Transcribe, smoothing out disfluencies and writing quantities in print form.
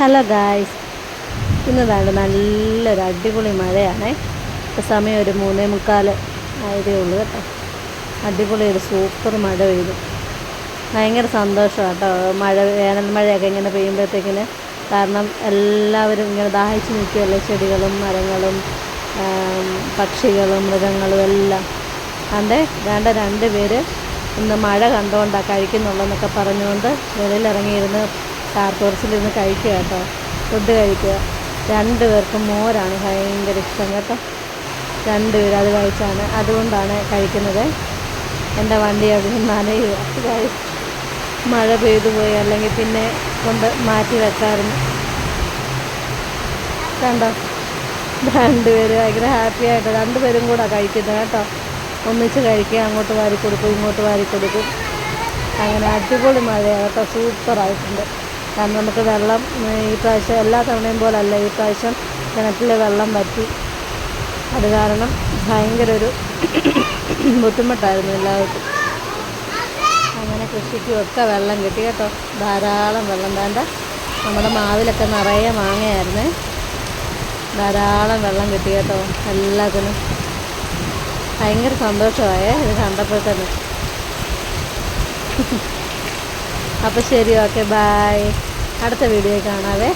Hello guys, ഇന്നതാണ് നല്ലൊരു അടിപൊളി മഴയാണ്. ഇപ്പോൾ സമയം ഒരു 3:45 ആയതേ ഉള്ളൂ കേട്ടോ. അടിപൊളി ഒരു സൂപ്പർ മഴ പെയ്തു. ഭയങ്കര സന്തോഷമാണ് കേട്ടോ. വേനൽ മഴയൊക്കെ ഇങ്ങനെ പെയ്യുമ്പോഴത്തേക്കിന്. കാരണം എല്ലാവരും ഇങ്ങനെ ദാഹിച്ച് നിൽക്കുകയല്ലേ, ചെടികളും മരങ്ങളും പക്ഷികളും മൃഗങ്ങളും എല്ലാം. വേണ്ട 2 പേര് ഇന്ന് മഴ കണ്ടുകൊണ്ടാണ് കഴിക്കുന്നുള്ളതെന്നൊക്കെ പറഞ്ഞുകൊണ്ട് വെളിയിലിറങ്ങിയിരുന്ന് കാർപോർച്ചിലിരുന്ന് കഴിക്കുക കേട്ടോ. ഫുഡ് കഴിക്കുക. 2 പേർക്കും മോരാണ് ഭയങ്കര ഇഷ്ടം കേട്ടോ. 2 പേര് അത് കഴിച്ചാണ്, അതുകൊണ്ടാണ് കഴിക്കുന്നത്. എൻ്റെ വണ്ടി അതിന് നനയുക. മഴ പെയ്തു പോയി, അല്ലെങ്കിൽ പിന്നെ കൊണ്ട് മാറ്റി വെക്കാറുണ്ട്. കണ്ടോ, 2 പേര് ഭയങ്കര ഹാപ്പി ആയിട്ട് 2 പേരും കൂടെ കഴിക്കുന്നത് കേട്ടോ. ഒന്നിച്ച് കഴിക്കുക, അങ്ങോട്ട് വാരി കൊടുക്കും, ഇങ്ങോട്ട് വാരി കൊടുക്കും. അങ്ങനെ അടിപൊളി മഴയാണ് കേട്ടോ. സൂപ്പറായിട്ടുണ്ട്. കാരണം നമുക്ക് വെള്ളം ഈ പ്രാവശ്യം എല്ലാ തവണയും പോലല്ല, ഈ പ്രാവശ്യം കിണറ്റിൽ വെള്ളം വറ്റി. അത് കാരണം ഭയങ്കര ഒരു ബുദ്ധിമുട്ടായിരുന്നു എല്ലാവർക്കും. അങ്ങനെ കൃഷിക്കുമൊക്കെ വെള്ളം കിട്ടി കേട്ടോ. ധാരാളം വെള്ളം. നമ്മുടെ മാവിലൊക്കെ നിറയെ മാങ്ങയായിരുന്നേ. ധാരാളം വെള്ളം കിട്ടി കേട്ടോ. എല്ലാത്തിനും ഭയങ്കര സന്തോഷമായേ ഇത് കണ്ടപ്പോൾ തന്നെ. അപ്പോൾ ശരി, ഓക്കെ, ബായ്. അടുത്ത വീഡിയോ കാണാവേ.